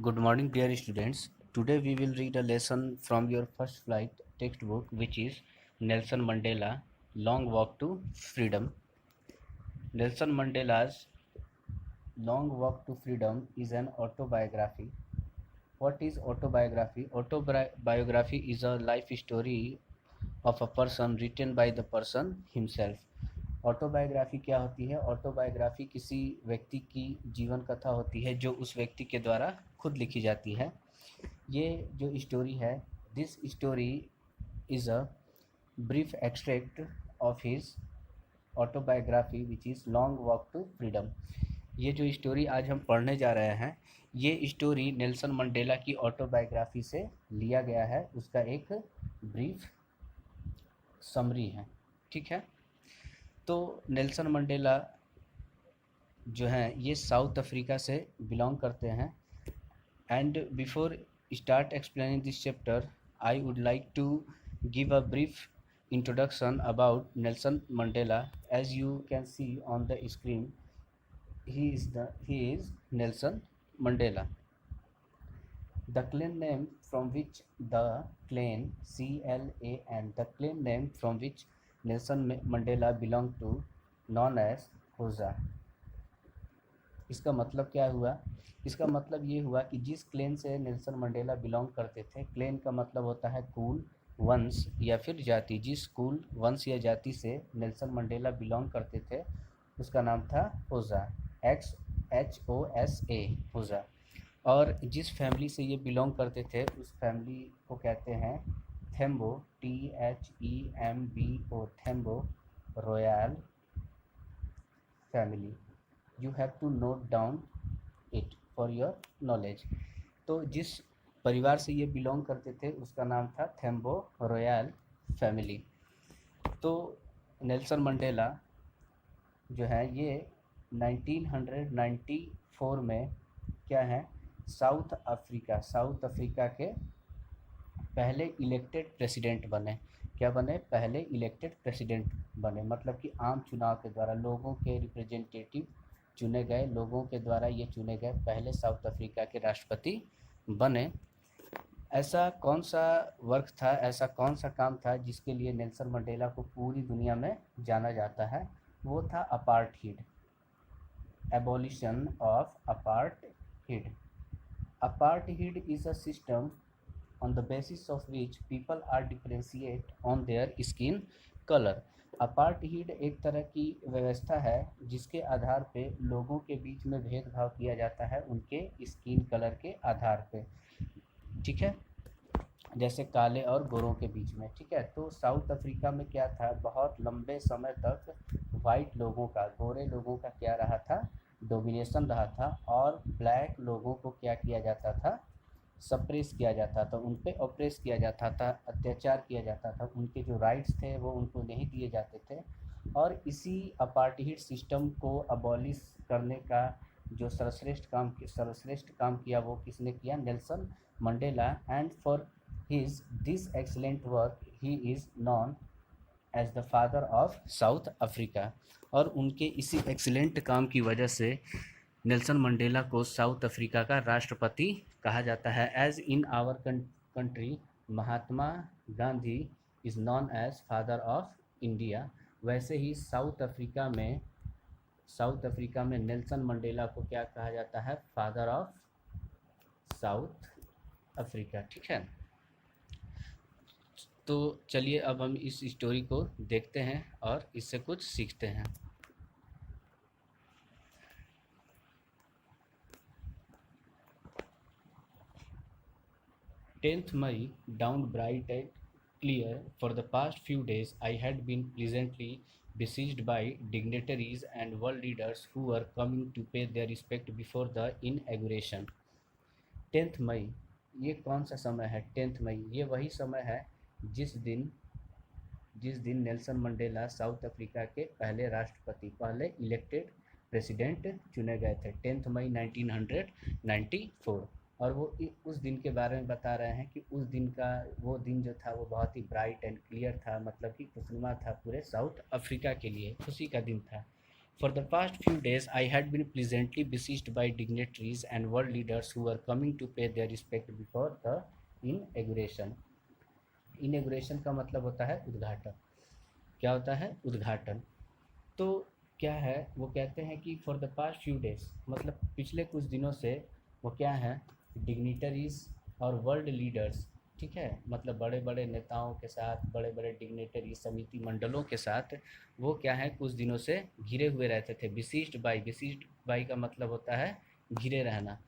Good morning, dear students. Today we will read a lesson from your first flight textbook, which is Nelson Mandela Long Walk to Freedom. Nelson Mandela's Long Walk to Freedom is an autobiography. What is autobiography? Autobiography is a life story of a person written by the person himself. Autobiography क्या होती है? Autobiography किसी व्यक्ति की जीवन कथा होती है जो उस व्यक्ति के द्वारा खुद लिखी जाती है। ये जो स्टोरी है, this story is a brief extract of his autobiography which is Long Walk to Freedom. ये जो स्टोरी आज हम पढ़ने जा रहे हैं, ये स्टोरी नेल्सन मंडेला की ऑटोबायोग्राफी से लिया गया है। उसका एक ब्रीफ समरी है, ठीक है। तो नेल्सन मंडेला जो हैं ये साउथ अफ्रीका से बिलोंग करते हैं। And before start explaining this chapter, I would like to give a brief introduction about Nelson Mandela. As you can see on the screen, he is Nelson Mandela. The clan name from which the clan CLAN, the clan name from which Nelson Mandela belonged to, known as Hoza. इसका मतलब क्या हुआ? इसका मतलब ये हुआ कि जिस क्लेन से नेल्सन मंडेला बिलोंग करते थे, क्लेन का मतलब होता है कुल, वंश या फिर जाति। जिस कुल, वंश या जाति से नेल्सन मंडेला बिलोंग करते थे उसका नाम था होजा, XHOSA, होजा। और जिस फैमिली से ये बिलोंग करते थे उस फैमिली को कहते हैं Thembu, THEMBO, Thembu royal family. You have to note down it for your knowledge. तो जिस परिवार से ये बिलोंग करते थे उसका नाम था थेम्बो रॉयल फैमिली। तो नेल्सन मंडेला जो है ये 1994 में क्या है, साउथ अफ्रीका के पहले इलेक्टेड प्रेसिडेंट बने। क्या बने? पहले इलेक्टेड प्रेसिडेंट बने, मतलब कि आम चुनाव के द्वारा लोगों के रिप्रेजेंटेटिव चुने गए, लोगों के द्वारा ये चुने गए पहले साउथ अफ्रीका के राष्ट्रपति बने। ऐसा कौन सा वर्क था, ऐसा कौन सा काम था जिसके लिए नेल्सन मंडेला को पूरी दुनिया में जाना जाता है? वो था apartheid, abolition of apartheid. Apartheid is a system on the basis of which people are differentiate on their skin color. Apartheid एक तरह की व्यवस्था है जिसके आधार पे लोगों के बीच में भेदभाव किया जाता है उनके स्किन कलर के आधार पे, ठीक है, जैसे काले और गोरों के बीच में, ठीक है। तो साउथ अफ्रीका में क्या था, बहुत लंबे समय तक वाइट लोगों का, गोरे लोगों का क्या रहा था, डोमिनेशन रहा था, और ब्लैक लोगों को क्या किया जाता था, सप्रेस किया जाता था, उन पे ऑप्रेस किया जाता था, अत्याचार किया जाता था, उनके जो राइट्स थे वो उनको नहीं दिए जाते थे। और इसी अपार्थीड सिस्टम को अबॉलिश करने का जो सर्वश्रेष्ठ काम किया वो किसने किया? Nelson Mandela. And for his this excellent work he is known as the father of South Africa. और उनके इसी एक्सीलेंट काम की वजह से नेल्सन मंडेला को साउथ अफ्रीका का राष्ट्रपति कहा जाता है। As in our country Mahatma Gandhi is known as father of India, वैसे ही साउथ अफ्रीका में नेल्सन मंडेला को क्या कहा जाता है? फादर ऑफ साउथ अफ्रीका, ठीक है। तो चलिए अब हम इस स्टोरी को देखते हैं और इससे कुछ सीखते हैं। 10th May dawned bright and clear. For the past few days, I had been pleasantly besieged by dignitaries and world leaders who were coming to pay their respect before the inauguration. 10th मई, ये कौन सा समय है? 10th मई ये वही समय है जिस दिन नेल्सन मंडेला साउथ अफ्रीका के पहले राष्ट्रपति, पहले इलेक्टेड प्रेसिडेंट चुने गए थे। 10th मई 1994। और वो उस दिन के बारे में बता रहे हैं कि उस दिन का, वो दिन जो था वो बहुत ही ब्राइट एंड क्लियर था, मतलब कि खुशनुमा था पूरे साउथ अफ्रीका के लिए, खुशी का दिन था। For the past few days, I had been pleasantly besieged by dignitaries and world leaders who were coming to pay their respect before the inauguration. Inauguration का मतलब होता है उद्घाटन। क्या होता है? उद्घाटन। तो क्या है, वो कहते हैं कि for the past few days मतलब पिछले कुछ दिनों से वो क्या है, डिग्निटरीज और वर्ल्ड लीडर्स, ठीक है, मतलब बड़े बड़े नेताओं के साथ, बड़े बड़े डिग्निटरी समिति मंडलों के साथ वो क्या है, कुछ दिनों से घिरे हुए रहते थे। बिसिस्ड बाई का मतलब होता है घिरे रहना।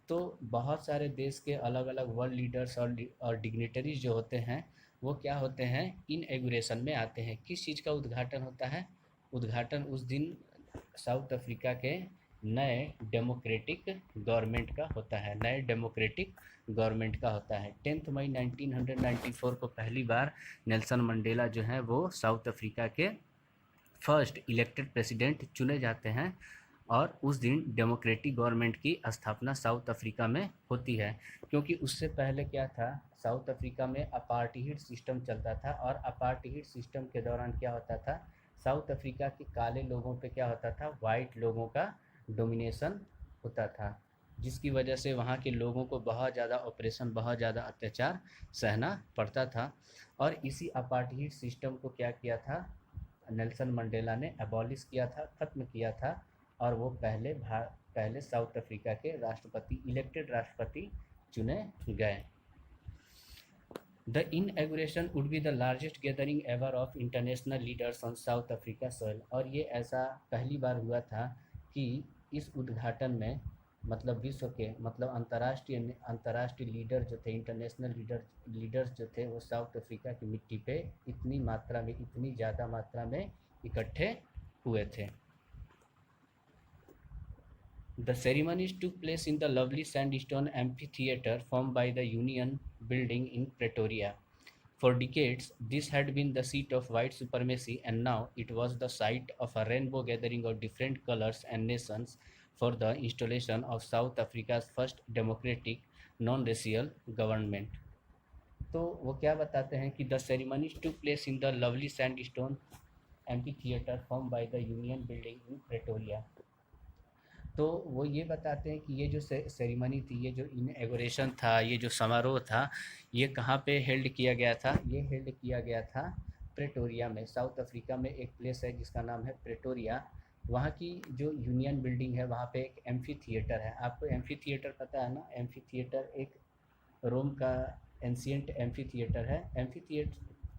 तो बहुत सारे देश के अलग अलग वर्ल्ड लीडर्स और डिग्निटरीज जो होते हैं वो क्या होते हैं, इनॉग्रेशन में आते हैं। किस चीज़ का उद्घाटन होता है? उद्घाटन उस दिन साउथ अफ्रीका के नए डेमोक्रेटिक गवर्नमेंट का होता है। नए डेमोक्रेटिक गवर्नमेंट का होता है। 10 मई 1994 को पहली बार नेल्सन मंडेला जो हैं वो साउथ अफ्रीका के फर्स्ट इलेक्टेड प्रेसिडेंट चुने जाते हैं। और उस दिन डेमोक्रेटिक गवर्नमेंट की स्थापना साउथ अफ्रीका में होती है। क्योंकि उससे पहले क्या था, साउथ अफ्रीका में अपार्टीहिड सिस्टम चलता था। और अपार्टीहिड सिस्टम के दौरान क्या होता था, साउथ अफ्रीका के काले लोगों पे क्या होता था, वाइट लोगों का डोमिनेशन होता था, जिसकी वजह से वहाँ के लोगों को बहुत ज़्यादा ऑपरेशन, बहुत ज़्यादा अत्याचार सहना पड़ता था। और इसी अपार्टीहिड सिस्टम को क्या किया था, नेल्सन मंडेला ने एबॉलिश किया था, ख़त्म किया था। और वो पहले साउथ अफ्रीका के राष्ट्रपति, इलेक्टेड राष्ट्रपति चुने गए। The inauguration would be the largest gathering ever of international leaders on South Africa soil। और ये ऐसा पहली बार हुआ था कि इस उद्घाटन में मतलब विश्व के मतलब अंतर्राष्ट्रीय लीडर जो थे, इंटरनेशनल लीडर्स जो थे वो साउथ अफ्रीका की मिट्टी पे इतनी ज़्यादा मात्रा में इकट्ठे हुए थे। The ceremonies took place in the lovely sandstone amphitheater formed by the Union Building in Pretoria. For decades, this had been the seat of white supremacy, and now it was the site of a rainbow gathering of different colors and nations for the installation of South Africa's first democratic non-racial government. तो वो क्या बताते हैं कि the ceremonies took place in the lovely sandstone amphi theatre form by the union building in Pretoria. तो वो ये बताते हैं कि ये जो सेरेमनी थी, ये जो इनॉग्रेशन था, ये जो समारोह था, ये कहाँ पे हेल्ड किया गया था? ये हेल्ड किया गया था प्रेटोरिया में। साउथ अफ्रीका में एक प्लेस है जिसका नाम है प्रेटोरिया। वहाँ की जो यूनियन बिल्डिंग है वहाँ पे एक एम्फी थिएटर है। आपको एम्फी थिएटर पता है ना? एम्फी थिएटर एक रोम का एंशियंट एम्फी थिएटर है। एम्फी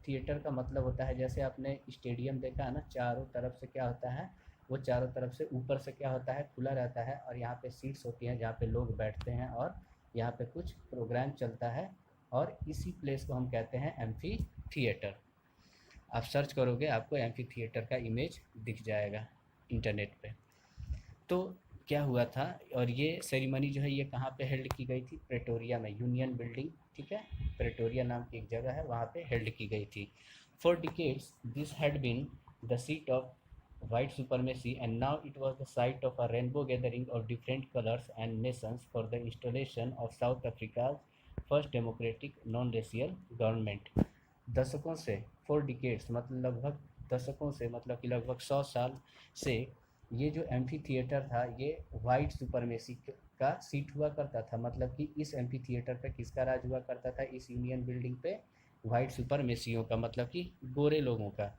थिएटर का मतलब होता है, जैसे आपने स्टेडियम देखा है ना, चारों तरफ से क्या होता है, वो चारों तरफ से ऊपर से क्या होता है, खुला रहता है। और यहाँ पे सीट्स होती हैं जहाँ पे लोग बैठते हैं और यहाँ पे कुछ प्रोग्राम चलता है। और इसी प्लेस को हम कहते हैं एम्फी थिएटर। आप सर्च करोगे आपको एम्फी थिएटर का इमेज दिख जाएगा इंटरनेट पे। तो क्या हुआ था, और ये सेरेमनी जो है ये कहाँ पे हेल्ड की गई थी? प्रेटोरिया में, यूनियन बिल्डिंग, ठीक है, प्रेटोरिया नाम की एक जगह है, वहाँ पे हेल्ड की गई थी। For decades this had been the seat of white supremacy, and now it was the site of a rainbow gathering of different colors and nations for the installation of South Africa's first democratic non-racial government। दशकों से, 4 decades मतलब लगभग दशकों से, मतलब कि लगभग 100 साल से ये जो एम्फी थिएटर था ये वाइट सुपरमेसी का सीट हुआ करता था। मतलब कि इस एम्फी थिएटर पे किसका राज हुआ करता था? इस यूनियन बिल्डिंग पे वाइट सुपरमेसियों का, मतलब कि गोरे लोगों का।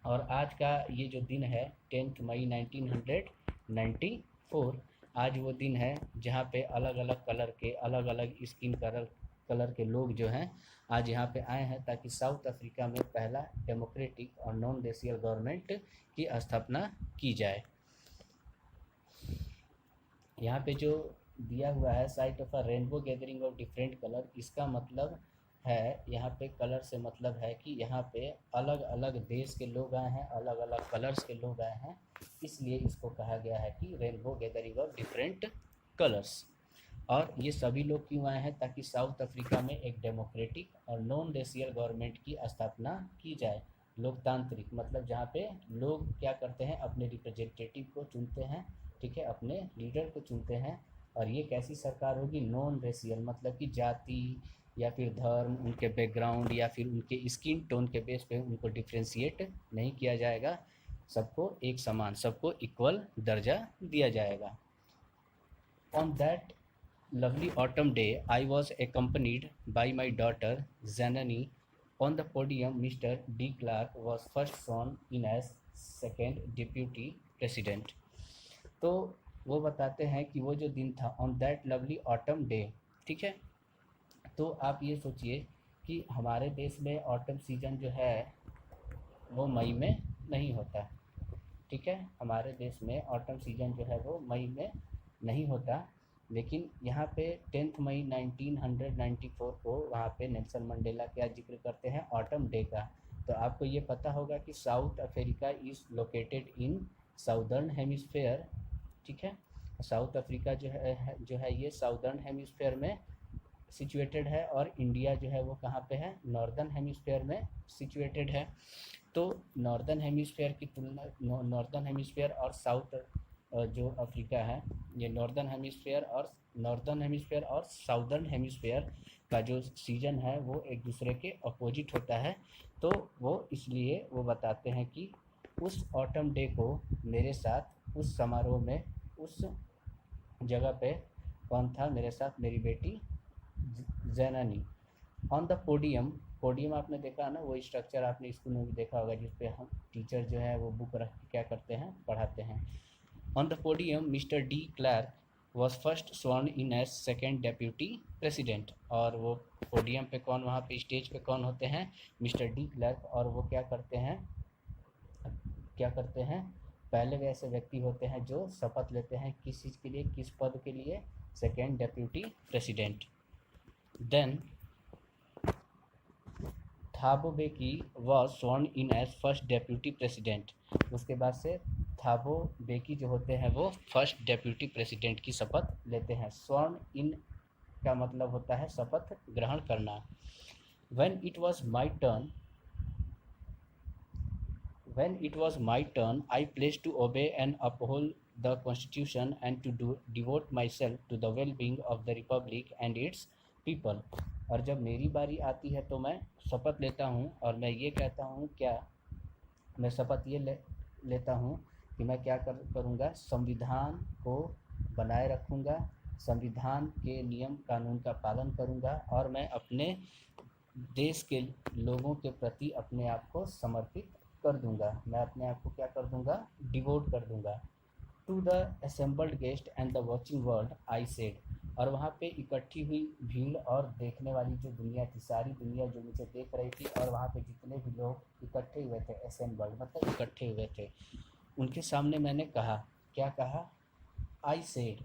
और आज का ये जो दिन है 10 मई 1994, आज वो दिन है जहाँ पे अलग अलग कलर के, अलग अलग स्किन कलर के लोग जो हैं आज यहाँ पे आए हैं ताकि साउथ अफ्रीका में पहला डेमोक्रेटिक और नॉन रेशियल गवर्नमेंट की स्थापना की जाए। यहाँ पे जो दिया हुआ है site of a rainbow gathering of different colour, इसका मतलब है, यहाँ पे कलर से मतलब है कि यहाँ पे अलग अलग देश के लोग आए हैं, अलग अलग कलर्स के लोग आए हैं, इसलिए इसको कहा गया है कि rainbow gathering of different colours. और ये सभी लोग क्यों आए हैं? ताकि साउथ अफ्रीका में एक डेमोक्रेटिक और नॉन रेशियल गवर्नमेंट की स्थापना की जाए। लोकतांत्रिक मतलब जहाँ पे लोग क्या करते हैं, अपने रिप्रेजेंटेटिव को चुनते हैं, ठीक है, अपने लीडर को चुनते हैं। और ये कैसी सरकार होगी? नॉन रेशियल, मतलब कि जाति या फिर धर्म, उनके बैकग्राउंड या फिर उनके स्किन टोन के बेस पे उनको डिफ्रेंशिएट नहीं किया जाएगा। सबको एक समान, सबको इक्वल दर्जा दिया जाएगा। On that lovely autumn day, I was accompanied by my daughter Zanani. On the podium, Mr. D. Clark was first sworn in as second deputy president. तो वो बताते हैं कि वो जो दिन था on that lovely autumn day, ठीक है। तो आप ये सोचिए कि हमारे देश में ऑटम सीजन जो है वो मई में नहीं होता, ठीक है। हमारे देश में ऑटम सीजन जो है वो मई में नहीं होता, लेकिन यहाँ पे 10 मई 1994 को वहाँ पे नेल्सन मंडेला क्या जिक्र करते हैं, ऑटम डे का। तो आपको ये पता होगा कि south Africa is located in southern hemisphere, ठीक है। साउथ अफ्रीका जो है ये साउदर्न हेमिस्फेयर में सिचुएटेड है, और इंडिया जो है वो कहाँ पे है, नॉर्दर्न हेमिस्फेयर में सिचुएटेड है। तो नॉर्दर्न हेमिस्फेयर की तुलना, नॉर्दर्न हेमिस्फेयर और साउथ जो अफ्रीका है, ये नॉर्दर्न हेमिस्फेयर और साउदर्न हेमिस्फेयर का जो सीजन है वो एक दूसरे के अपोजिट होता है। तो वो इसलिए वो बताते हैं कि उस ऑटम डे को मेरे साथ उस समारोह में, उस जगह पे कौन था मेरे साथ, मेरी बेटी जैनानी। ऑन द पोडियम, पोडियम आपने देखा ना, वो स्ट्रक्चर आपने स्कूल में भी देखा होगा जिस पे हम टीचर जो है वो बुक रख के क्या करते हैं, पढ़ाते हैं। On the podium Mister de Klerk was first sworn in as second deputy president. और वो पोडियम पे कौन, वहाँ पे स्टेज पे कौन होते हैं, मिस्टर डी क्लार्क। और वो क्या करते हैं, पहले वे ऐसे व्यक्ति होते हैं जो शपथ लेते हैं किस चीज़ के लिए, किस पद के लिए, second deputy president. Then Thabo Mbeki was sworn in as first deputy president. उसके बाद से थाबो बेकी जो होते हैं वो फर्स्ट डेप्यूटी प्रेसिडेंट की शपथ लेते हैं। स्वॉर्न इन का मतलब होता है शपथ ग्रहण करना। When it was my turn, I pledged to obey and uphold the Constitution and to devote myself to the well-being of the Republic and its people. और जब मेरी बारी आती है तो मैं शपथ लेता हूँ, और मैं ये कहता हूँ, मैं शपथ ये लेता हूँ कि मैं क्या करूँगा, संविधान को बनाए रखूँगा, संविधान के नियम कानून का पालन करूँगा, और मैं अपने देश के लोगों के प्रति अपने आप को समर्पित कर दूंगा। मैं अपने आप को क्या कर दूंगा, डिवोट कर दूंगा। To the assembled guest and the watching world I said. और वहाँ पे इकट्ठी हुई भीड़ और देखने वाली जो दुनिया थी, सारी दुनिया जो मुझे देख रही थी, और वहाँ पे जितने भी लोग इकट्ठे हुए थे, असेंबल्ड मतलब इकट्ठे हुए थे, उनके सामने मैंने कहा, क्या कहा, I said,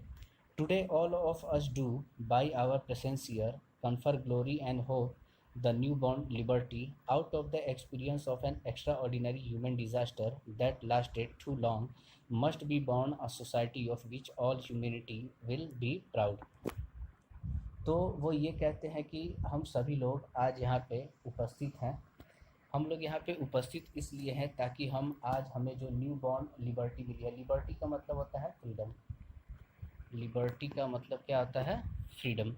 today all of us do by our presence here confer glory and hope the newborn liberty out of the experience of an extraordinary human disaster that lasted too long must be born a society of which all humanity will be proud। तो वो ये कहते हैं कि हम सभी लोग आज यहाँ पे उपस्थित हैं, हम लोग यहाँ पे उपस्थित इसलिए हैं ताकि हम आज हमें जो न्यू बॉर्न लिबर्टी मिली है, लिबर्टी का मतलब होता है फ्रीडम, लिबर्टी का मतलब क्या होता है, फ्रीडम।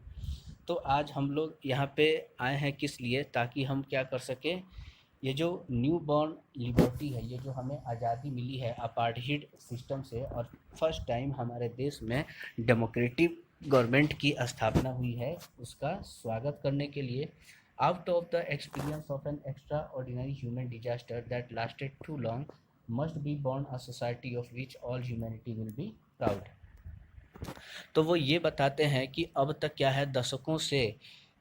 तो आज हम लोग यहाँ पे आए हैं किस लिए, ताकि हम क्या कर सकें, ये जो न्यू बॉर्न लिबर्टी है, ये जो हमें आज़ादी मिली है अपार्टहीड सिस्टम से, और फर्स्ट टाइम हमारे देश में डेमोक्रेटिक गवर्नमेंट की स्थापना हुई है, उसका स्वागत करने के लिए। Out of the experience of an extraordinary human disaster that lasted too long must be born a society of which all humanity will be proud. तो वो ये बताते हैं कि अब तक क्या है, दशकों से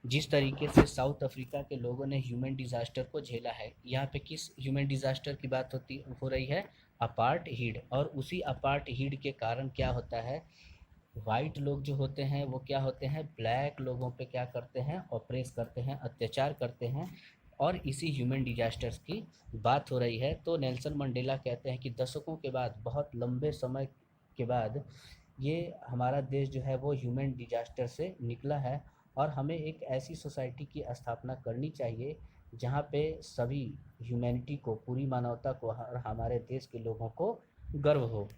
जिस तरीके से साउथ अफ्रीका के लोगों ने ह्यूमन डिज़ास्टर को झेला है, यहाँ पे किस ह्यूमन डिज़ास्टर की बात हो रही है, अपार्टहीड। और उसी अपार्टहीड के कारण क्या होता है, वाइट लोग जो होते हैं वो क्या होते हैं, ब्लैक लोगों पे क्या करते हैं, ऑपरेस करते हैं, अत्याचार करते हैं, और इसी ह्यूमन डिजास्टर्स की बात हो रही है। तो नेल्सन मंडेला कहते हैं कि दशकों के बाद, बहुत लंबे समय के बाद, ये हमारा देश जो है वो ह्यूमन डिजास्टर से निकला है, और हमें एक ऐसी सोसाइटी की स्थापना करनी चाहिए जहाँ पे सभी ह्यूमैनिटी को, पूरी मानवता को और हमारे देश के लोगों को गर्व हो।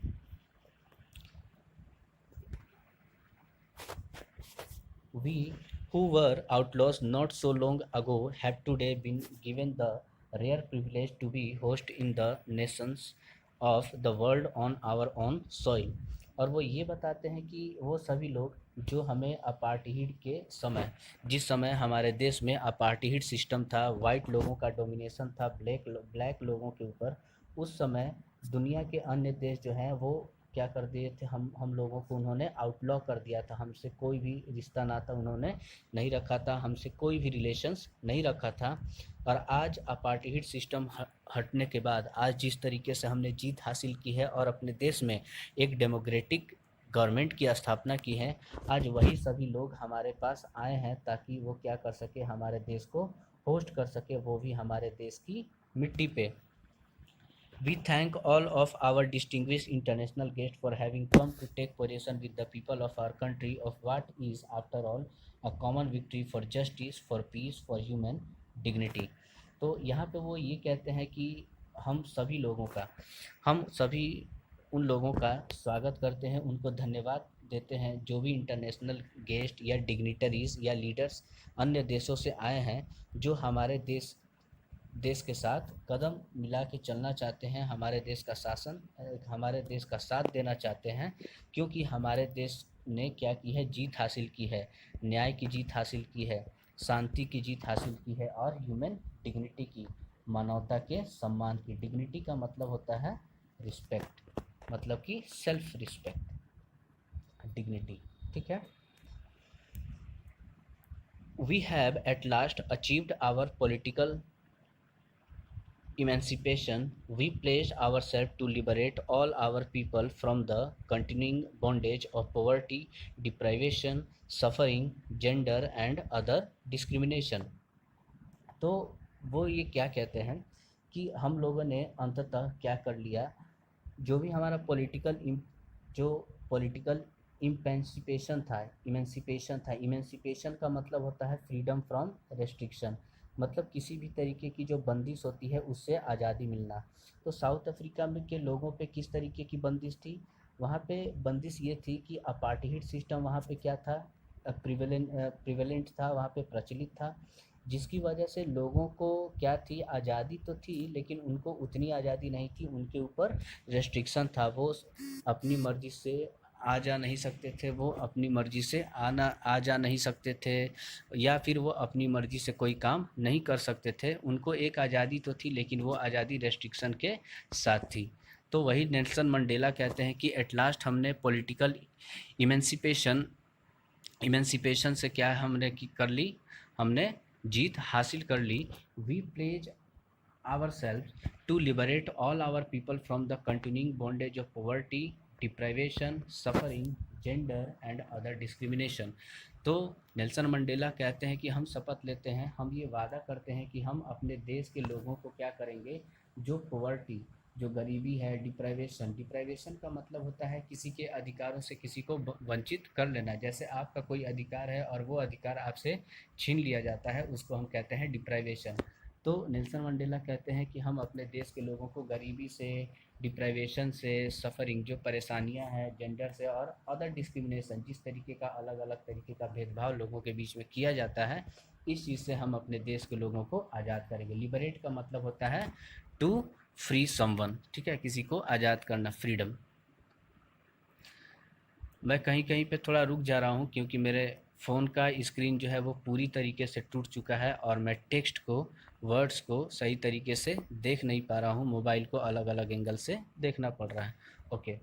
We who were outlaws not so long ago have today been given the rare privilege to be host in the nation's of the world on our own soil. और वो ये बताते हैं कि वो सभी लोग जो हमें अपार्टहीड के समय, जिस समय हमारे देश में अपार्टहीड सिस्टम था, वाइट लोगों का डोमिनेशन था ब्लैक लोगों के ऊपर, उस समय दुनिया के अन्य देश जो हैं वो क्या कर दिए थे, हम लोगों को उन्होंने आउटलॉ कर दिया था, हमसे कोई भी रिश्ता नाता उन्होंने नहीं रखा था, हमसे कोई भी रिलेशंस नहीं रखा था। और आज अपार्टहीड सिस्टम हटने के बाद आज जिस तरीके से हमने जीत हासिल की है और अपने देश में एक डेमोक्रेटिक गवर्नमेंट की स्थापना की है, आज वही सभी लोग हमारे पास आए हैं ताकि वो क्या कर सके, हमारे देश को होस्ट कर सके, वो भी हमारे देश की मिट्टी पे। We thank all of our distinguished international guests for having come to take possession with the people of our country of what is, after all, a common victory for justice, for peace, for human dignity। तो यहाँ पे वो ये कहते हैं कि हम सभी उन लोगों का स्वागत करते हैं, उनको धन्यवाद देते हैं जो भी इंटरनेशनल गेस्ट या डिग्निटरीज या लीडर्स अन्य देशों से आए हैं, जो हमारे देश के साथ कदम मिला के चलना चाहते हैं, हमारे देश का साथ देना चाहते हैं, क्योंकि हमारे देश ने क्या की है, जीत हासिल की है, न्याय की जीत हासिल की है, शांति की जीत हासिल की है और ह्यूमन डिग्निटी की, मानवता के सम्मान की। डिग्निटी का मतलब होता है रिस्पेक्ट, मतलब कि सेल्फ रिस्पेक्ट, डिग्निटी, ठीक है। We have at last achieved our political emancipation. We pledged ourselves to liberate all our people from the continuing bondage of poverty, deprivation, suffering, gender and other discrimination। तो वो ये क्या कहते हैं कि हम लोगों ने अंततः क्या कर लिया, जो भी हमारा पॉलिटिकल इमेंसिपेशन था का मतलब होता है फ्रीडम फ्रॉम रेस्ट्रिक्शन, मतलब किसी भी तरीके की जो बंदिश होती है उससे आज़ादी मिलना। तो साउथ अफ्रीका में के लोगों पे किस तरीके की बंदिश थी, वहाँ पे बंदिश ये थी कि अपार्टहीड सिस्टम वहाँ पे क्या था, प्रिवेलेंट था, वहाँ पे प्रचलित था, जिसकी वजह से लोगों को क्या थी, आज़ादी तो थी लेकिन उनको उतनी आज़ादी नहीं थी, उनके ऊपर रेस्ट्रिक्शन था, वो अपनी मर्ज़ी से आ जा नहीं सकते थे, वो अपनी मर्ज़ी से आ जा नहीं सकते थे, या फिर वो अपनी मर्ज़ी से कोई काम नहीं कर सकते थे। उनको एक आज़ादी तो थी लेकिन वो आज़ादी रेस्ट्रिक्शन के साथ थी। तो वही नेल्सन मंडेला कहते हैं कि एट लास्ट हमने पॉलिटिकल इमेंसिपेशन इमेंसिपेशन से क्या हमने कर ली, हमने जीत हासिल कर ली। We pledge ourselves to liberate all our people from the continuing bondage of poverty, deprivation, suffering, gender and other discrimination। तो नेल्सन मंडेला कहते हैं कि हम शपथ लेते हैं, हम ये वादा करते हैं कि हम अपने देश के लोगों को क्या करेंगे, जो पॉवर्टी, जो गरीबी है, डिप्राइवेशन का मतलब होता है किसी के अधिकारों से किसी को वंचित कर लेना, जैसे आपका कोई अधिकार है और वो अधिकार आपसे छीन लिया जाता है, उसको हम कहते हैं डिप्राइवेशन। तो नेल्सन मंडेला कहते हैं कि हम अपने देश के लोगों को गरीबी से, डिप्राइवेशन से, सफ़रिंग जो परेशानियां हैं, जेंडर से और अदर डिस्क्रिमिनेशन, जिस तरीके का अलग अलग तरीके का भेदभाव लोगों के बीच में किया जाता है, इस चीज़ से हम अपने देश के लोगों को आज़ाद करेंगे। लिबरेट का मतलब होता है टू फ्री समवन, ठीक है, किसी को आज़ाद करना, फ्रीडम। मैं कहीं कहीं पे थोड़ा रुक जा रहा हूँ क्योंकि मेरे फ़ोन का स्क्रीन जो है वो पूरी तरीके से टूट चुका है और मैं टेक्स्ट को, वर्ड्स को सही तरीके से देख नहीं पा रहा हूँ, मोबाइल को अलग अलग एंगल से देखना पड़ रहा है। Okay,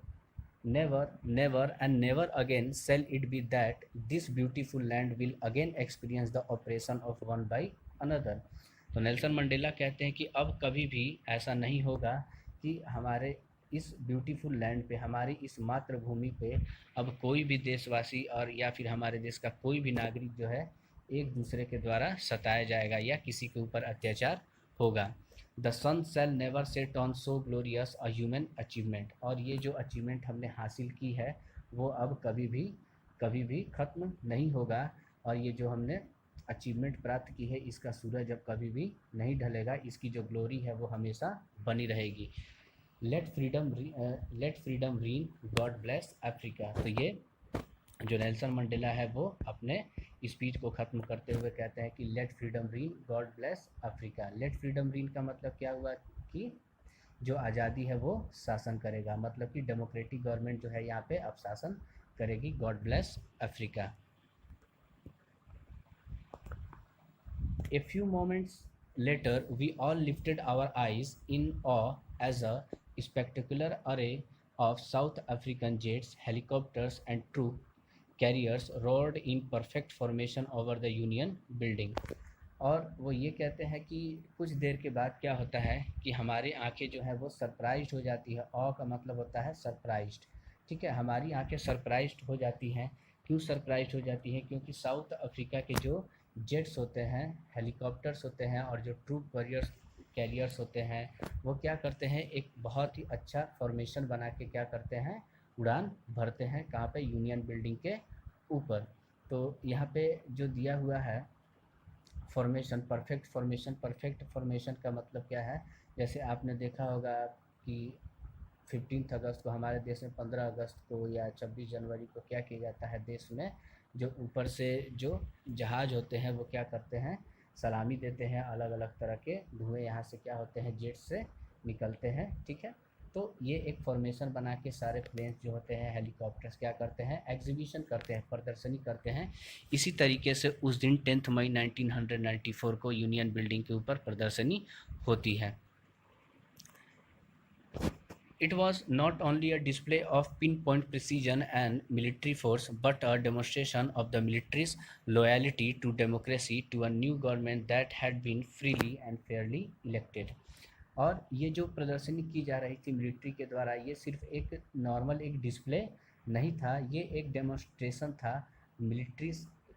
never never and never again shall it be that this beautiful land will again experience the oppression of one by another. तो नेल्सन मंडेला कहते हैं कि अब कभी भी ऐसा नहीं होगा कि हमारे इस ब्यूटीफुल लैंड पे, हमारी इस मातृभूमि पे अब कोई भी देशवासी और या फिर हमारे देश का कोई भी नागरिक जो है एक दूसरे के द्वारा सताया जाएगा या किसी के ऊपर अत्याचार होगा। The sun shall never set on so glorious a human achievement. और ये जो अचीवमेंट हमने हासिल की है वो अब कभी भी ख़त्म नहीं होगा, और ये जो हमने अचीवमेंट प्राप्त की है इसका सूरज अब कभी भी नहीं ढलेगा, इसकी जो ग्लोरी है वो हमेशा बनी रहेगी। Let freedom reign, God bless Africa. तो ये जो नेल्सन मंडेला है वो अपने स्पीच को ख़त्म करते हुए कहते हैं कि let freedom reign, God bless Africa. Let freedom reign का मतलब क्या हुआ कि जो आज़ादी है वो शासन करेगा, मतलब कि डेमोक्रेटिक गवर्नमेंट जो है यहाँ पे अब शासन करेगी। God bless Africa. A few moments later, we all lifted our eyes in awe as a spectacular array of South African jets, helicopters, and troop carriers roared in perfect formation over the Union building. और वो ये कहते हैं कि कुछ देर के बाद क्या होता है कि हमारी आंखें जो है वो सरप्राइज्ड हो जाती है। ऑ का मतलब होता है सरप्राइज्ड, ठीक है। हमारी आंखें सरप्राइज्ड हो जाती हैं। क्यों सरप्राइज्ड हो जाती हैं? क्योंकि साउथ अफ्रीका के जो जेट्स होते हैं, हेलीकॉप्टर्स होते हैं और जो ट्रूप कैरियर्स होते हैं, वो क्या करते हैं, एक बहुत ही अच्छा फॉर्मेशन बना के क्या करते हैं, उड़ान भरते हैं। कहाँ पे? यूनियन बिल्डिंग के ऊपर। तो यहाँ पे जो दिया हुआ है फॉर्मेशन, परफेक्ट फॉर्मेशन का मतलब क्या है? जैसे आपने देखा होगा कि 15 अगस्त को हमारे देश में, 15 अगस्त को या 26 जनवरी को क्या किया जाता है देश में? जो ऊपर से जो जहाज होते हैं वो क्या करते हैं, सलामी देते हैं। अलग अलग तरह के धुएं यहाँ से क्या होते हैं, जेट से निकलते हैं, ठीक है। तो ये एक फॉर्मेशन बना के सारे प्लेन्स जो होते हैं, हेलीकॉप्टर्स क्या करते हैं, एग्जीबिशन करते हैं, प्रदर्शनी करते हैं। इसी तरीके से उस दिन 10 मई 1994 को यूनियन बिल्डिंग के ऊपर प्रदर्शनी होती है। It was not only a display of pinpoint precision and military force, but a demonstration of the military's loyalty to democracy, to a new government that had been freely and fairly elected. और ये जो प्रदर्शनी की जा रही थी military के द्वारा, ये सिर्फ एक नॉर्मल एक डिस्प्ले नहीं था, ये एक डेमोन्स्ट्रेशन था मिलिट्री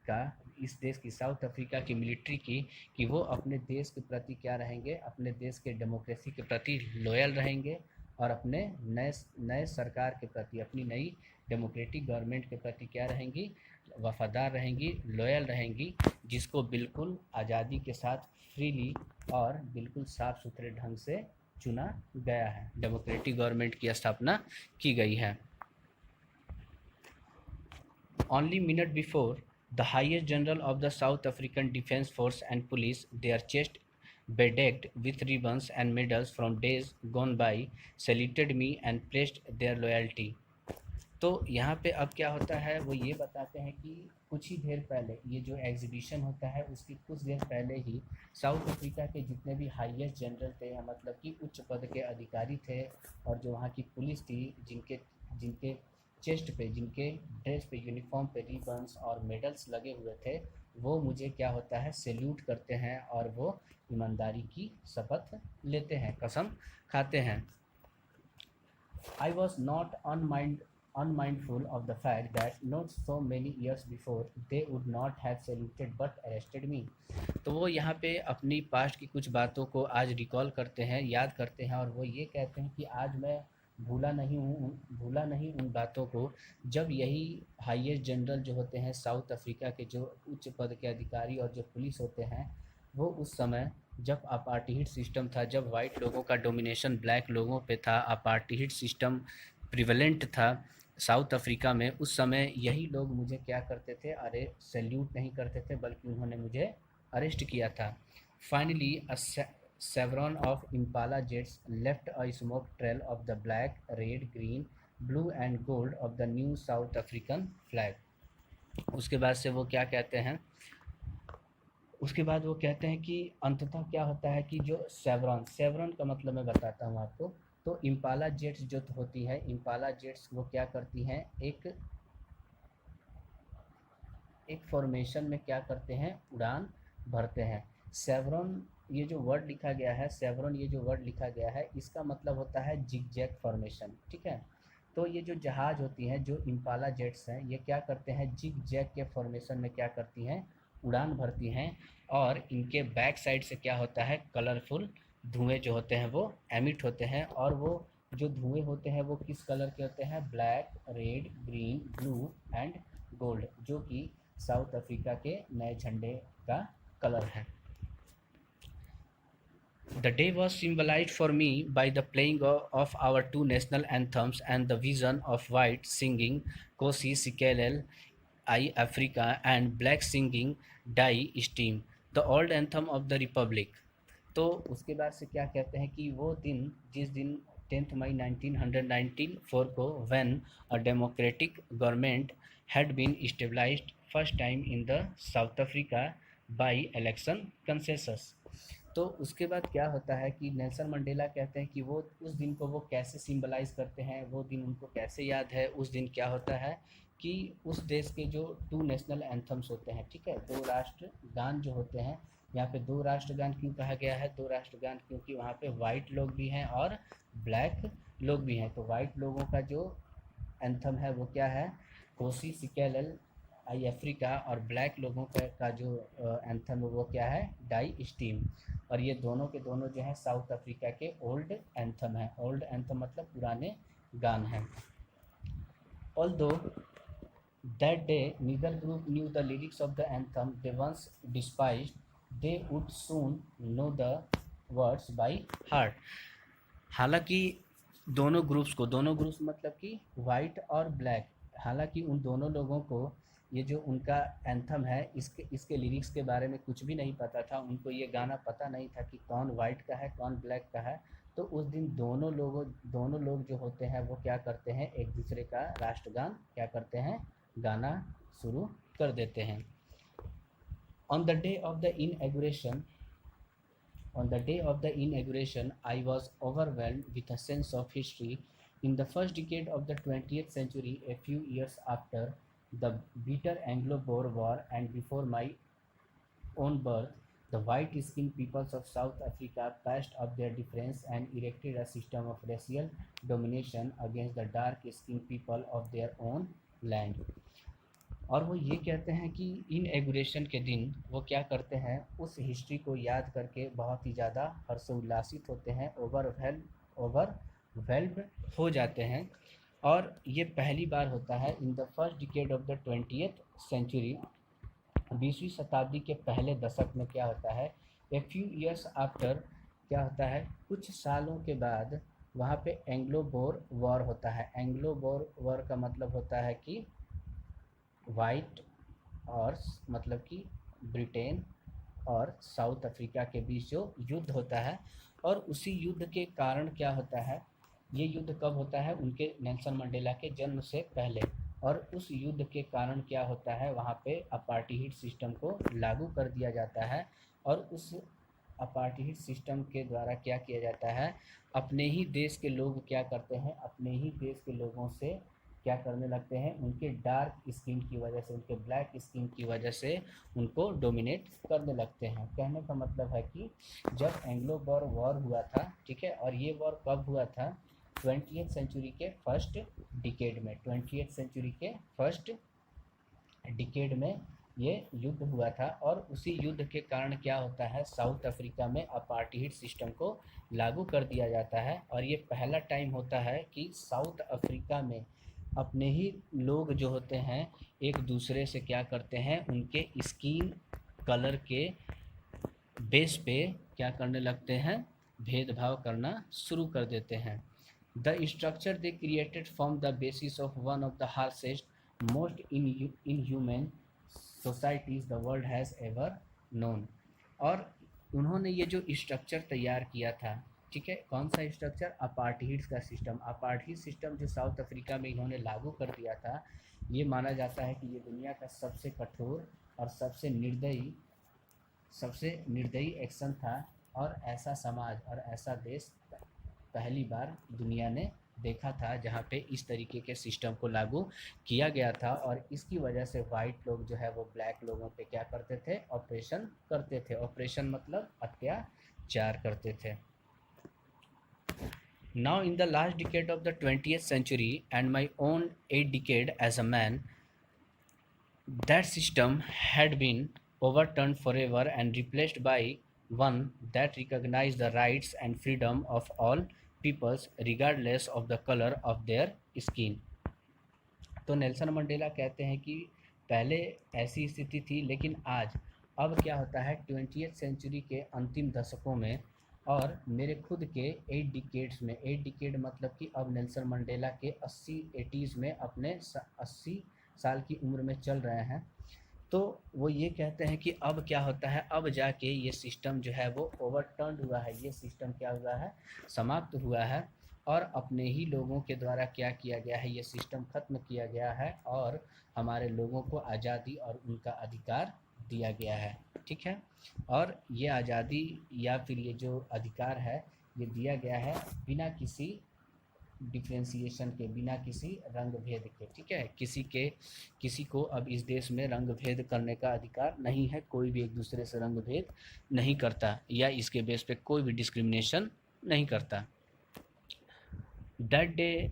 का, इस देश की, साउथ अफ्रीका की मिलिट्री की, कि वो अपने देश के प्रति क्या रहेंगे, अपने देश के डेमोक्रेसी के प्रति लॉयल रहेंगे और अपने नए नए सरकार के प्रति, अपनी नई डेमोक्रेटिक गवर्नमेंट के प्रति क्या रहेंगी, वफादार रहेंगी, लॉयल रहेंगी, जिसको बिल्कुल आज़ादी के साथ फ्रीली और बिल्कुल साफ़ सुथरे ढंग से चुना गया है, डेमोक्रेटिक गवर्नमेंट की स्थापना की गई है। Only minute before, the highest general of the South African Defence Force and Police, their chest bedecked with ribbons and medals from days gone by, saluted me and pledged their loyalty. तो यहाँ पे अब क्या होता है, वो ये बताते हैं कि कुछ ही देर पहले, ये जो एग्जीबिशन होता है उसकी कुछ देर पहले ही साउथ अफ्रीका के जितने भी हाईएस्ट जनरल थे, मतलब कि उच्च पद के अधिकारी थे, और जो वहाँ की पुलिस थी, जिनके जिनके चेस्ट पे, जिनके ड्रेस पे, यूनिफॉर्म पे रिबन्स और मेडल्स लगे हुए थे, वो मुझे क्या होता है, सैल्यूट करते हैं और वो ईमानदारी की शपथ लेते हैं, कसम खाते हैं। I was not unmindful of the fact that not so many years before they would not have saluted but arrested me. तो वो यहाँ पे अपनी पास्ट की कुछ बातों को आज रिकॉल करते हैं, याद करते हैं, और वो ये कहते हैं कि आज मैं भूला नहीं उन बातों को, जब यही हाईएस्ट जनरल जो होते हैं साउथ अफ्रीका के, जो उच्च पद के अधिकारी और जो पुलिस होते हैं, वो उस समय जब अपार्टीहिड सिस्टम था, जब वाइट लोगों का डोमिनेशन ब्लैक लोगों पे था, अपार्टीहिड सिस्टम प्रिवेलेंट था साउथ अफ्रीका में, उस समय यही लोग मुझे क्या करते थे, अरे सैल्यूट नहीं करते थे, बल्कि उन्होंने मुझे अरेस्ट किया था। Finally a chevron of Impala jets left a smoke trail of the black, red, green, blue and gold of the new South African flag. उसके बाद से वो क्या कहते हैं, उसके बाद वो कहते हैं कि अंततः क्या होता है कि जो सेवरॉन का मतलब मैं बताता हूँ आपको। तो इम्पाला जेट्स जो होती है, इम्पाला जेट्स वो क्या करती हैं, एक फॉर्मेशन में क्या करते हैं, उड़ान भरते हैं। सेवरॉन, ये जो वर्ड लिखा गया है, सेवरॉन ये जो वर्ड लिखा गया है, इसका मतलब होता है जिगजैग फॉर्मेशन, ठीक है। तो ये जो जहाज होती हैं, जो इम्पाला जेट्स हैं, ये क्या करते हैं, जिगजैग के फॉर्मेशन में क्या करती हैं, उड़ान भरती हैं, और इनके बैक साइड से क्या होता है, कलरफुल धुएं जो होते हैं वो एमिट होते हैं, और वो जो धुएं होते हैं वो किस कलर के होते हैं, black, red, green, blue and gold, जो कि साउथ अफ्रीका के नए झंडे का कलर है। The day was symbolized for me by the playing of our two national anthems and the vision of white singing Kosi Sikelel I Africa and black singing Die Steam, the old anthem of the Republic. तो उसके बाद से क्या कहते हैं कि वो दिन, जिस दिन 10 मई 1994 को, when a democratic government had been established first time in the South Africa by election consensus। तो उसके बाद क्या होता है कि नेल्सन मंडेला कहते हैं कि वो उस दिन को वो कैसे सिंबलाइज करते हैं, वो दिन उनको कैसे याद है। उस दिन क्या होता है कि उस देश के जो 2 नेशनल एंथम्स होते हैं, ठीक है, 2 राष्ट्रगान जो होते हैं, यहाँ पे 2 राष्ट्रगान क्यों कहा गया है 2 राष्ट्रगान, क्योंकि वहाँ पे वाइट लोग भी हैं और ब्लैक लोग भी हैं। तो वाइट लोगों का जो एंथम है वो क्या है, कोसी सिकेलल आई अफ्रीका, और ब्लैक लोगों का जो एंथम है वो क्या है, डाई स्टीम। और ये दोनों के दोनों जो है साउथ अफ्रीका के ओल्ड एंथम है। ओल्ड एंथम मतलब पुराने गान हैं। Although that day neither group knew the lyrics of the anthem they once despised, they would soon know the words by heart। हालांकि दोनों ग्रुप्स मतलब कि वाइट और ब्लैक, हालांकि उन दोनों लोगों को ये जो उनका एंथम है इसके इसके लिरिक्स के बारे में कुछ भी नहीं पता था। उनको ये गाना पता नहीं था कि कौन वाइट का है कौन ब्लैक का है। तो उस दिन दोनों लोग जो होते हैं वो क्या करते हैं, एक दूसरे का राष्ट्रगान क्या करते हैं, गाना शुरू कर देते हैं। On the day of the inauguration On the day of the inauguration, I was overwhelmed with a sense of history. In the first decade of the 20th century, a few years after the bitter Anglo-Boer War and before my own birth, the white-skinned peoples of South Africa patched up their difference and erected a system of racial domination against the dark-skinned people of their own land। और वो ये कहते हैं कि इनएगुरेशन के दिन वो क्या करते हैं, उस हिस्ट्री को याद करके बहुत ही ज़्यादा हर्षोल्लासित होते हैं, ओवरवेल्ड हो जाते हैं। और ये पहली बार होता है in the first decade of the 20th century, 20वीं शताब्दी के पहले दशक में क्या होता है, ए फ्यू ईयर्स आफ्टर, क्या होता है, कुछ सालों के बाद वहाँ पे एंग्लो बोर वॉर होता है। एंग्लो बोर वॉर का मतलब होता है कि वाइट और मतलब कि ब्रिटेन और साउथ अफ्रीका के बीच जो युद्ध होता है। और उसी युद्ध के कारण क्या होता है, ये युद्ध कब होता है, उनके नेल्सन मंडेला के जन्म से पहले। और उस युद्ध के कारण क्या होता है, वहाँ पे अपार्टीहिड सिस्टम को लागू कर दिया जाता है। और उस अपार्टीहिड सिस्टम के द्वारा क्या किया जाता है, अपने ही देश के लोग क्या करते हैं, अपने ही देश के लोगों से क्या करने लगते हैं, उनके डार्क स्किन की वजह से, उनके ब्लैक स्किन की वजह से उनको डोमिनेट करने लगते हैं। कहने का मतलब है कि जब एंग्लो बोर वॉर हुआ था, ठीक है, और ये वॉर कब हुआ था, 20th सेंचुरी के फर्स्ट डिकेड में, 20th सेंचुरी के फर्स्ट डिकेड में ये युद्ध हुआ था। और उसी युद्ध के कारण क्या होता है, साउथ अफ्रीका में अपार्टीहिड सिस्टम को लागू कर दिया जाता है। और ये पहला टाइम होता है कि साउथ अफ्रीका में अपने ही लोग जो होते हैं एक दूसरे से क्या करते हैं, उनके स्किन कलर के बेस पे क्या करने लगते हैं, भेदभाव करना शुरू कर देते हैं। The structure they created form the basis of one of the harshest most inhuman societies the world has ever known. और उन्होंने ये जो स्ट्रक्चर तैयार किया था, ठीक है, कौन सा स्ट्रक्चर, अपार्टीहिड का सिस्टम। अपार्टीहिड सिस्टम जो साउथ अफ्रीका में इन्होंने लागू कर दिया था, ये माना जाता है कि ये दुनिया का सबसे कठोर और सबसे निर्दयी एक्शन था। और ऐसा समाज और ऐसा देश पहली बार दुनिया ने देखा था जहाँ पे इस तरीके के सिस्टम को लागू किया गया था। और इसकी वजह से वाइट लोग जो है वो ब्लैक लोगों पे क्या करते थे, ऑपरेशन करते थे। ऑपरेशन मतलब अत्याचार करते थे। Now in the last decade of the 20th century and my own 8th decade as a man, that system had been overturned forever and replaced by one that recognized the rights and freedom of all peoples regardless of the color of their skin। तो Nelson Mandela कहते हैं कि पहले ऐसी स्थिति थी, लेकिन अब क्या होता है 20th सेंचुरी के अंतिम दशकों में और मेरे खुद के 8 डिकेड्स में, 8 डिकेड मतलब कि अब नेल्सन मंडेला के 80s में अपने 80 साल की उम्र में चल रहे हैं। तो वो ये कहते हैं कि अब क्या होता है, अब जाके ये सिस्टम जो है वो ओवरटर्न हुआ है, ये सिस्टम क्या हुआ है, समाप्त हुआ है, और अपने ही लोगों के द्वारा क्या किया गया है, ये सिस्टम खत्म किया गया है, और हमारे लोगों को आज़ादी और उनका अधिकार दिया गया है। ठीक है, और ये आज़ादी या फिर ये जो अधिकार है ये दिया गया है बिना किसी डिफ्रेंसिएशन के, बिना किसी रंग भेद के। ठीक है, किसी को अब इस देश में रंग भेद करने का अधिकार नहीं है, कोई भी एक दूसरे से रंग भेद नहीं करता या इसके बेस पे कोई भी डिस्क्रिमिनेशन नहीं करता। That day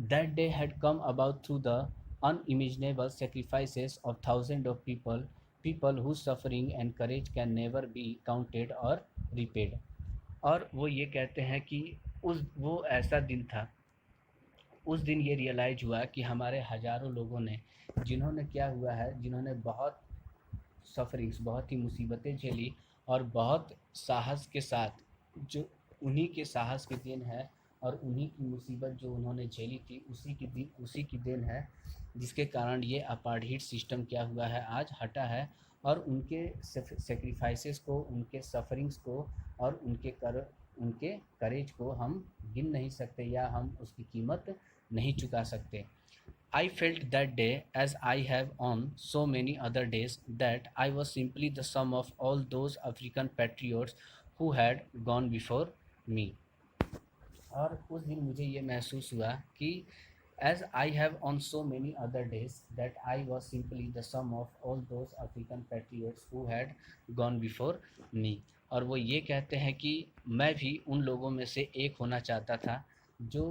That day had come about through the unimaginable sacrifices of thousands of people whose suffering and courage can never be counted or repaid। और वो ये कहते हैं कि उस वो ऐसा दिन था, उस दिन ये रियलाइज हुआ कि हमारे हज़ारों लोगों ने, जिन्होंने क्या हुआ है, जिन्होंने बहुत सफरिंग्स, बहुत ही मुसीबतें झेली और बहुत साहस के साथ, जो उन्हीं के साहस की देन है और उन्हीं की मुसीबत जो उन्होंने झेली थी उसी की देन है, जिसके कारण ये अपार्टहाइड सिस्टम क्या हुआ है, आज हटा है। और उनके सेक्रीफाइसेस को, उनके सफरिंग्स को और उनके करेज को हम गिन नहीं सकते या हम उसकी कीमत नहीं चुका सकते। I felt that day, as I have on so many other days, that I was simply the sum of all those African patriots who had gone before me। और उस दिन मुझे ये महसूस हुआ कि as I have on so many other days, that I was simply the sum of all those African patriots who had gone before me। और वो ये कहते हैं कि मैं भी उन लोगों में से एक होना चाहता था जो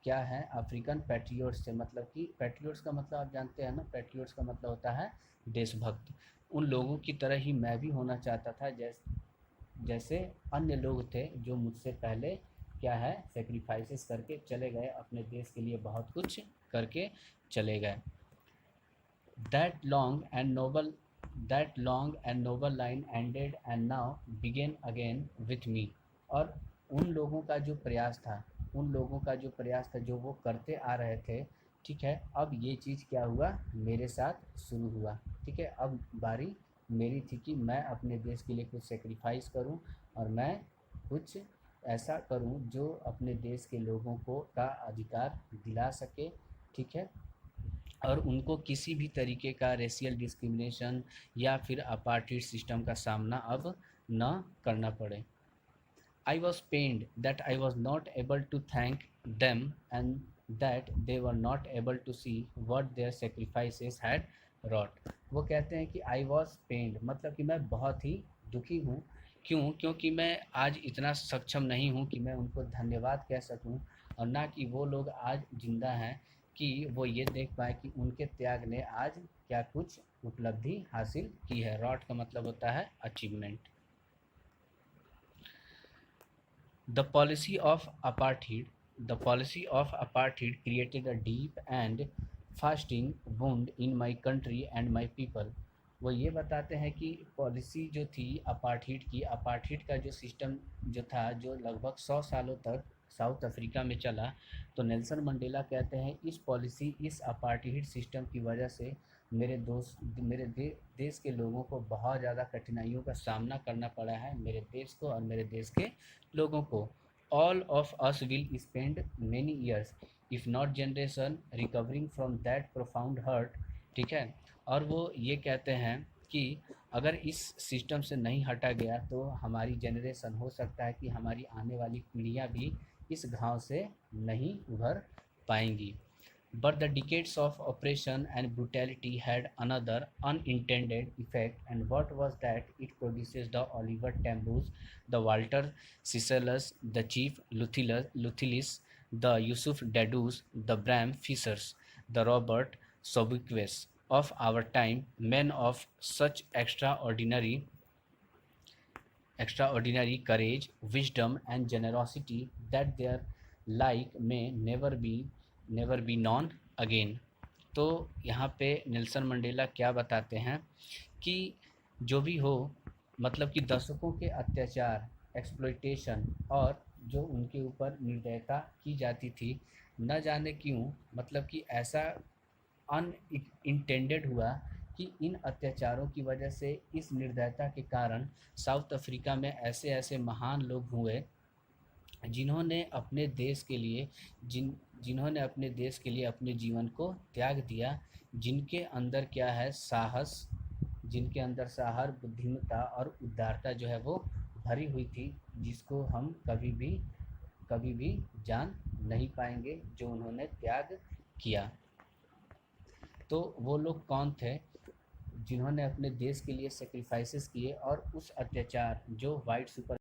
क्या है, अफ्रीकन पैट्रियोट्स से, मतलब कि पैट्रियोट्स का मतलब आप जानते हैं ना, पैट्रियोट्स का मतलब होता है देशभक्त। उन लोगों की तरह ही मैं भी होना चाहता था, जैसे अन्य लोग थे जो मुझसे पहले क्या है, सेक्रीफाइसेस करके चले गए, अपने देश के लिए बहुत कुछ करके चले गए। That long and noble that long and noble line ended and now begin again with me. और उन लोगों का जो प्रयास था, जो वो करते आ रहे थे, ठीक है, अब ये चीज़ क्या हुआ, मेरे साथ शुरू हुआ। ठीक है, अब बारी मेरी थी कि मैं अपने देश के लिए कुछ सेक्रीफाइस करूं और मैं कुछ ऐसा करूं जो अपने देश के लोगों को का अधिकार दिला सके। ठीक है, और उनको किसी भी तरीके का रेशियल डिस्क्रिमिनेशन या फिर अपार्टहाइड सिस्टम का सामना अब न करना पड़े। I was pained that I was not able to thank them and that they were not able to see what their sacrifices had wrought। वो कहते हैं कि I was pained, मतलब कि मैं बहुत ही दुखी हूँ। क्यों? क्योंकि मैं आज इतना सक्षम नहीं हूँ कि मैं उनको धन्यवाद कह सकूँ, और ना कि वो लोग आज जिंदा हैं कि वो ये देख पाए कि उनके त्याग ने आज क्या कुछ उपलब्धि हासिल की है। रॉट का मतलब होता है achievement. The policy of apartheid, the policy of apartheid created a deep and fasting wound in my country and my people। वो ये बताते हैं कि पॉलिसी जो थी अपार्टहाइड की, अपार्टहाइड का जो सिस्टम जो था, जो लगभग 100 सालों तक साउथ अफ्रीका में चला, तो नेल्सन मंडेला कहते हैं इस अपार्टहाइड सिस्टम की वजह से देश के लोगों को बहुत ज़्यादा कठिनाइयों का सामना करना पड़ा है, मेरे देश को और मेरे देश के लोगों को। All of us will spend many years if not generation recovering from that profound hurt. ठीक है, और वो ये कहते हैं कि अगर इस सिस्टम से नहीं हटा गया तो हमारी जनरेशन, हो सकता है कि हमारी आने वाली पीढ़ियाँ भी इस घाव से नहीं उभर पाएंगी। But the decades of oppression and brutality had another unintended effect, and what was that? It produces the Oliver Tambos, the Walter Cicelas, the Chief Luthilis, the Yusuf Dadus, the Bram Fishers, the Robert Sobuquets of our time, men of such extraordinary courage, wisdom, and generosity that their like may never be known again। तो यहाँ पे Nelson Mandela क्या बताते हैं कि जो भी हो, मतलब कि दशकों के अत्याचार, एक्सप्लॉइटेशन और जो उनके ऊपर निर्दयता की जाती थी, न जाने क्यों, मतलब कि ऐसा अनइंटेंडेड हुआ कि इन अत्याचारों की वजह से, इस निर्दयता के कारण साउथ अफ्रीका में ऐसे ऐसे महान लोग हुए जिन्होंने अपने देश के लिए जिन्होंने अपने देश के लिए अपने जीवन को त्याग दिया, जिनके अंदर क्या है साहस, जिनके अंदर साहस, बुद्धिमत्ता और उदारता जो है वो भरी हुई थी, जिसको हम कभी भी जान नहीं पाएंगे, जो उन्होंने त्याग किया। तो वो लोग कौन थे जिन्होंने अपने देश के लिए सेक्रीफाइसेस किए और उस अत्याचार जो वाइट सुपर